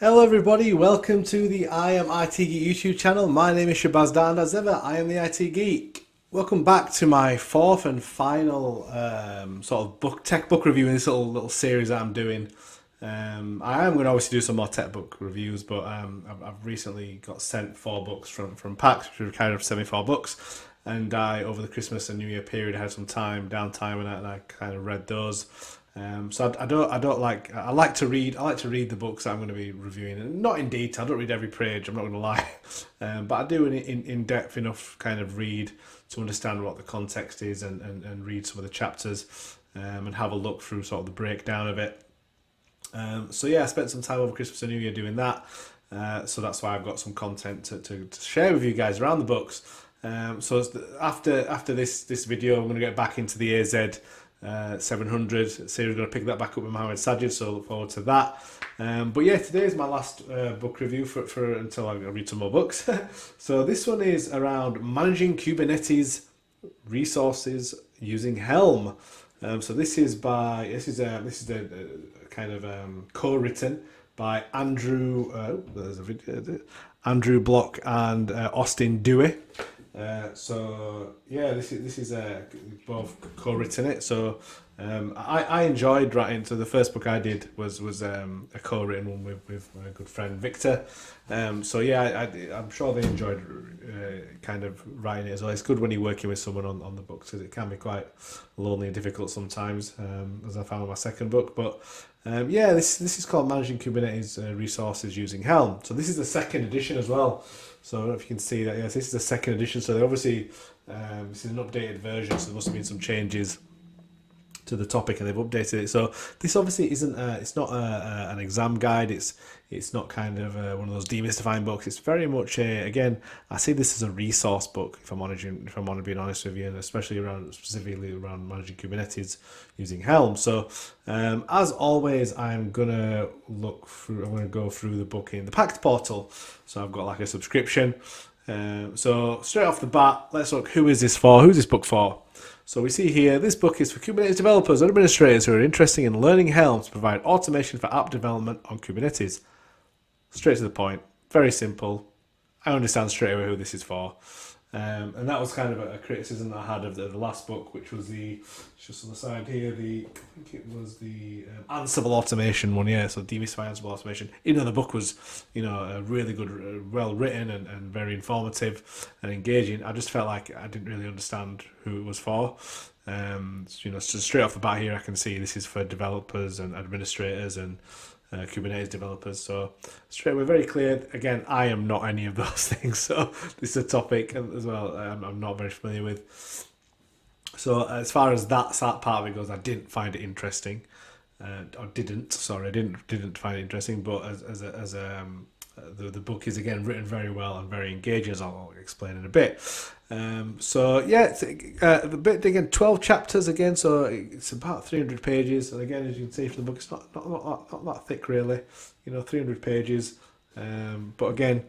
Hello everybody, welcome to the I Am IT Geek YouTube channel. My name is Shabazz, and as ever, I am the IT Geek. Welcome back to my fourth and final sort of tech book review in this little series that I'm doing. I am going to obviously do some more tech book reviews, but I've recently got sent 4 books from Packt, which are kind of 74 books. And over the Christmas and New Year period, I had some downtime, and I kind of read those. So I don't like I like to read the books that I'm going to be reviewing, and not in detail. I don't read every page. I'm not going to lie, but I do in depth enough kind of read to understand what the context is, and read some of the chapters, and have a look through sort of the breakdown of it. So yeah, I spent some time over Christmas and New Year doing that. So that's why I've got some content to share with you guys around the books. So after this video, I'm going to get back into the AZ 700 series. We're going to pick that back up with Mohammed Sajid, so I look forward to that. But yeah, today is my last book review for until I read some more books. So this one is around managing Kubernetes resources using Helm. So this is kind of co-written by Andrew Block and Austin Dewey. So yeah, this is both co-written it. So I enjoyed writing. So the first book I did was a co-written one with my good friend Victor. So yeah, I'm sure they enjoyed kind of writing it as well. It's good when you're working with someone on the books, because it can be quite lonely and difficult sometimes, as I found with my second book. But yeah, this is called Managing Kubernetes Resources Using Helm. So this is the second edition as well. So I don't know if you can see that. Yes, this is the second edition. So they obviously this is an updated version. So there must have been some changes to the topic, and they've updated it. So this obviously isn't it's not an exam guide. It's not kind of one of those demystifying books. It's very much again, I see this as a resource book, if I'm honest being honest with you, and especially specifically around managing Kubernetes using Helm. So as always, I'm gonna go through the book in the Packt portal. So I've got like a subscription. So straight off the bat, let's look, who is this for? Who's this book for? So we see here, this book is for Kubernetes developers and administrators who are interested in learning Helm to provide automation for app development on Kubernetes. Straight to the point, very simple. I understand straight away who this is for. And that was kind of a criticism that I had of the last book, which was just on the side here, I think it was the Ansible automation one, yeah, so demystify Ansible automation. Even though the book was, really good, well written and very informative and engaging, I just felt like I didn't really understand who it was for. So straight off the bat here, I can see this is for developers and administrators and Kubernetes developers. So straight away, very clear. Again, I am not any of those things, so this is a topic as well I'm not very familiar with. So as far as that part of it goes, I didn't find it interesting. I didn't find it interesting. But the book is again written very well and very engaging, as I'll explain in a bit. So yeah, the bit again, 12 chapters again, so it's about 300 pages. And again, as you can see from the book, it's not that thick really, 300 pages. But again,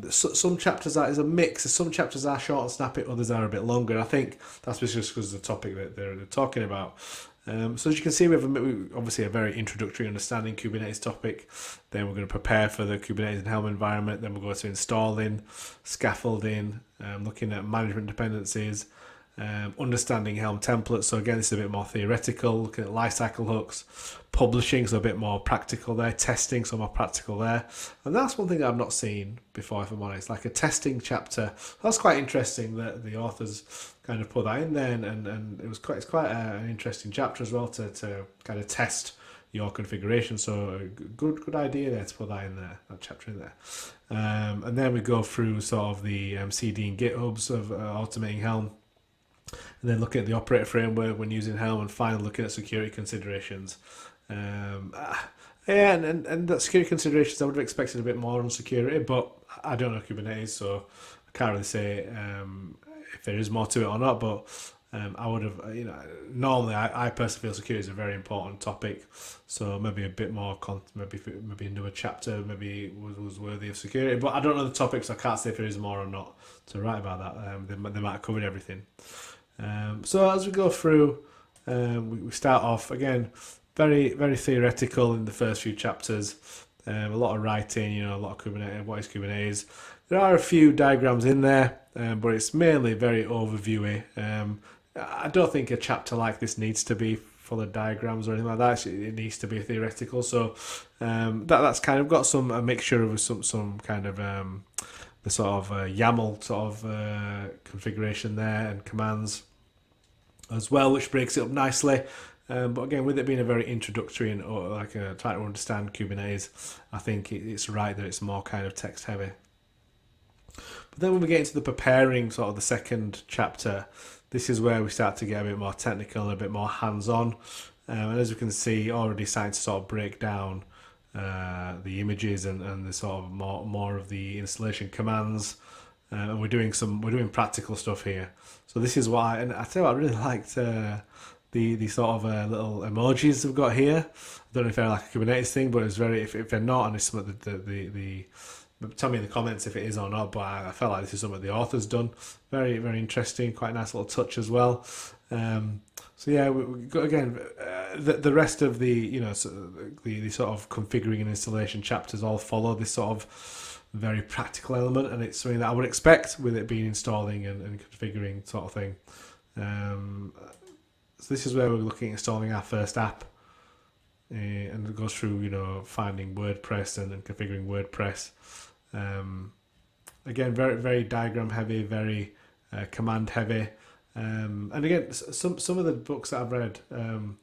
some chapters that is a mix. Some chapters are short and snappy, others are a bit longer. I think that's just because of the topic that they're talking about. So as you can see, we have obviously a very introductory understanding Kubernetes topic. Then we're going to prepare for the Kubernetes and Helm environment. Then we'll go to installing, scaffolding, looking at management dependencies, understanding Helm templates. So again, this is a bit more theoretical, looking at lifecycle hooks, publishing, so a bit more practical there, testing, so more practical there. And that's one thing that I've not seen before, if I'm honest, like a testing chapter. That's quite interesting that the authors kind of put that in there, and it's quite an interesting chapter as well to kind of test your configuration. So good idea there to put that in there, that chapter in there. And then we go through sort of the CD and GitHubs of automating Helm, and then look at the operator framework when using Helm, and finally looking at security considerations. Yeah, and that security considerations, I would have expected a bit more on security, but I don't know Kubernetes, so I can't really say if there is more to it or not. But I would have, normally I personally feel security is a very important topic, so maybe a bit more, maybe another chapter maybe was worthy of security. But I don't know the topics, so I can't say if there is more or not to write about that. They might have covered everything. So as we go through, we start off again very, very theoretical in the first few chapters. A lot of writing, a lot of Kubernetes. What is Kubernetes? There are a few diagrams in there, but it's mainly very overviewy. I don't think a chapter like this needs to be full of diagrams or anything like that. It needs to be theoretical. So that's kind of got a mixture of some kind of the sort of YAML sort of configuration there and commands as well, which breaks it up nicely. But again, with it being a very introductory and trying to understand Kubernetes, I think it's right that it's more kind of text heavy. But then when we get into the preparing sort of the second chapter, this is where we start to get a bit more technical and a bit more hands-on. And as we can see, already starting to sort of break down the images and the sort of more of the installation commands. And we're doing practical stuff here. So this is why, and I tell you what, I really liked the sort of little emojis we've got here. I don't know if they're like a Kubernetes thing, but it's very, if they're not, and it's something the tell me in the comments if it is or not, but I felt like this is something the author's done. Very, very interesting, quite a nice little touch as well. So yeah, we got again the rest of the the sort of configuring and installation chapters all follow this sort of very practical element, and it's something that I would expect with it being installing and configuring sort of thing. So this is where we're looking at installing our first app, and it goes through finding WordPress and configuring WordPress. Again, very, very diagram heavy, very command heavy. And again, some of the books that I've read, you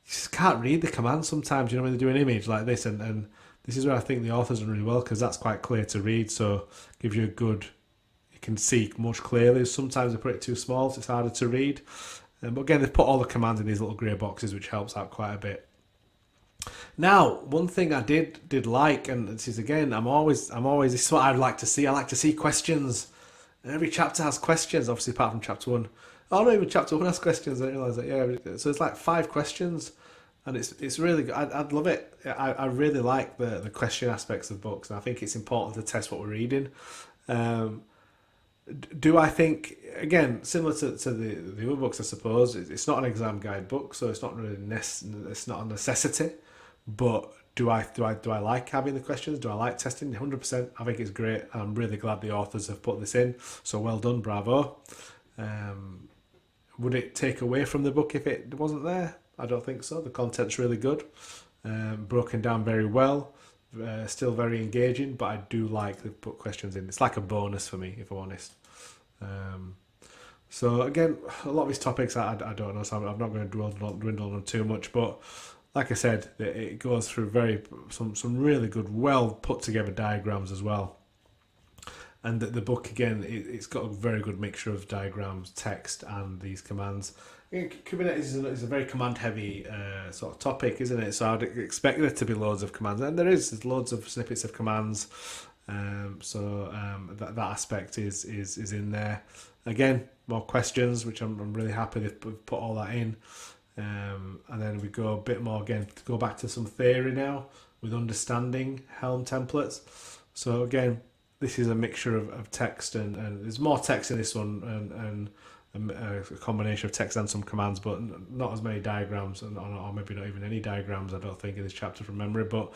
just can't read the commands sometimes, when they do an image like this, and this is where I think the author's done really well, because that's quite clear to read, so gives you you can see much clearly. Sometimes they put it too small, so it's harder to read. But again, they've put all the commands in these little grey boxes, which helps out quite a bit. Now, one thing I did like, and this is again, this is what I'd like to see. I like to see questions. And every chapter has questions, obviously apart from chapter 1. Oh, no, even chapter 1 has questions. I didn't realise that. Yeah, so it's like 5 questions, and it's really good. I'd love it. I really like the question aspects of books, and I think it's important to test what we're reading. Do I think, again, similar to the other books, I suppose, it's not an exam guide book, so it's not really it's not a necessity. But do I like having the questions? Do I like testing? 100%. I think it's great. I'm really glad the authors have put this in. So well done, bravo. Would it take away from the book if it wasn't there? I don't think so. The content's really good, broken down very well, still very engaging. But I do like the put questions in. It's like a bonus for me, if I'm honest. So again, a lot of these topics I don't know, so I'm not going to dwindle on them too much, but like I said, it goes through some really good, well put together diagrams as well. And the book, again, it's got a very good mixture of diagrams, text, and these commands. Kubernetes is a very command heavy sort of topic, isn't it? So I'd expect there to be loads of commands, and there's loads of snippets of commands. That aspect is in there. Again, more questions, which I'm really happy they've put all that in. And then we go a bit more again to go back to some theory now with understanding Helm templates. So again, this is a mixture of text and there's more text in this one and a combination of text and some commands, but not as many diagrams, or maybe not even any diagrams, I don't think, in this chapter from memory. But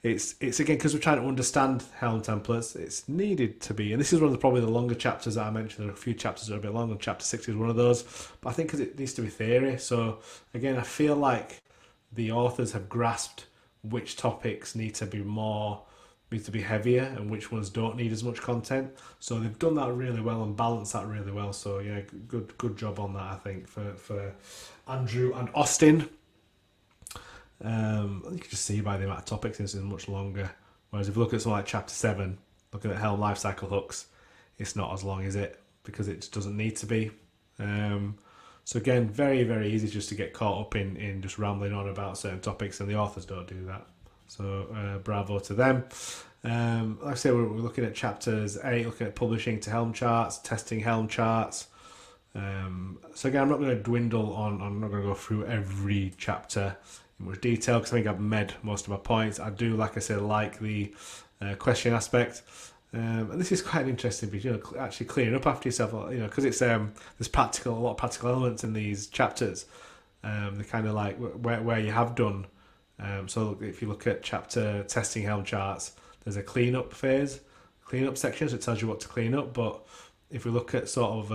it's again, because we're trying to understand Helm templates, it's needed to be, and this is one of probably the longer chapters that I mentioned. There are a few chapters that are a bit longer. Chapter 6 is one of those, but I think because it needs to be theory. So again, I feel like the authors have grasped which topics need to be heavier and which ones don't need as much content. So they've done that really well and balanced that really well. So yeah, good job on that, I think, for Andrew and Austin. You can just see by the amount of topics, this is much longer. Whereas if you look at something like chapter 7, looking at Helm lifecycle hooks, it's not as long, is it? Because it just doesn't need to be. So again, very, very easy just to get caught up in just rambling on about certain topics, and the authors don't do that. So bravo to them. Like I say, we're looking at chapters 8, looking at publishing to Helm charts, testing Helm charts. So again, I'm not going to dwindle on, I'm not going to go through every chapter in much detail, because I think I've made most of my points. I do, like I said, like the question aspect. And this is quite interesting, because actually clearing up after yourself, because it's there's a lot of practical elements in these chapters. They're kind of like where you have done So if you look at chapter testing Helm charts, there's a cleanup phase, cleanup section, so it tells you what to clean up. But if we look at sort of,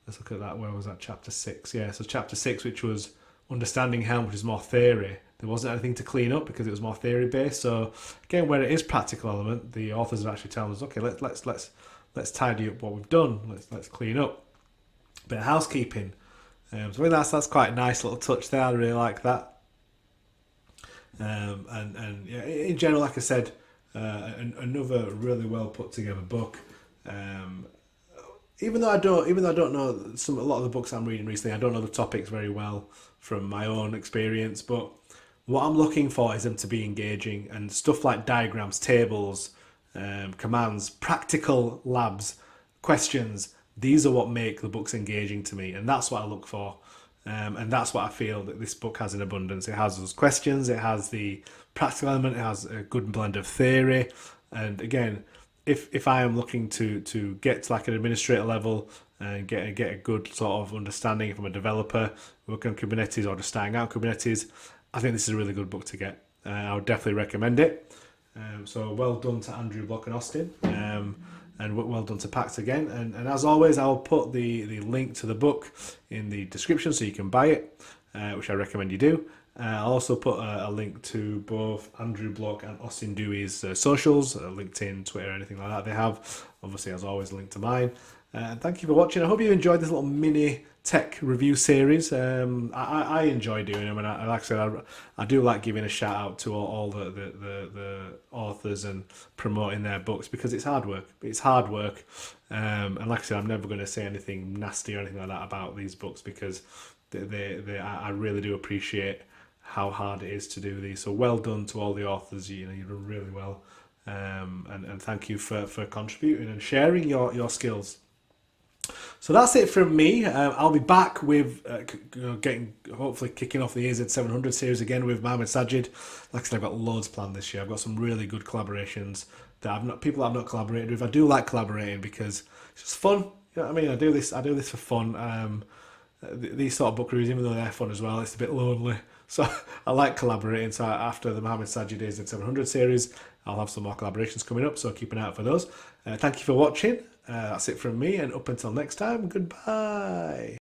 let's look at that, where was that, chapter 6? Yeah, so chapter 6, which was understanding Helm, which is more theory, there wasn't anything to clean up because it was more theory based. So again, where it is practical element, the authors are actually telling us, okay, let's tidy up what we've done, let's clean up. Bit of housekeeping. So I think that's quite a nice little touch there. I really like that. And yeah, in general, like I said, another really well put together book. Even though I don't know a lot of the books I'm reading recently, I don't know the topics very well from my own experience. But what I'm looking for is them to be engaging, and stuff like diagrams, tables, commands, practical labs, questions. These are what make the books engaging to me, and that's what I look for. And that's what I feel that this book has in abundance. It has those questions, it has the practical element, it has a good blend of theory. And again, if I am looking to get to like an administrator level and get a good sort of understanding from a developer working on Kubernetes or just starting out Kubernetes, I think this is a really good book to get. I would definitely recommend it. So well done to Andrew, Block and Austin. And well done to Packt again. And as always, I'll put the link to the book in the description so you can buy it, which I recommend you do. I'll also put a link to both Andrew Block and Austin Dewey's socials, LinkedIn, Twitter, anything like that they have. Obviously, as always, a link to mine. And thank you for watching. I hope you enjoyed this little mini tech review series. I enjoy doing them, and like I said, I do like giving a shout out to all the authors and promoting their books, because it's hard work. It's hard work, and like I said, I'm never going to say anything nasty or anything like that about these books, because I really do appreciate how hard it is to do these. So well done to all the authors. You've done really well, and thank you for contributing and sharing your skills. So that's it from me. I'll be back with hopefully kicking off the AZ700 series again with Mohammed Sajid. Like I said, I've got loads planned this year. I've got some really good collaborations that people I've not collaborated with. I do like collaborating because it's just fun. You know what I mean? I do this for fun. These sort of book reviews, even though they're fun as well, it's a bit lonely. So I like collaborating. So after the Mohammed Sajid AZ700 series, I'll have some more collaborations coming up. So keep an eye out for those. Thank you for watching. That's it from me, and up until next time, goodbye.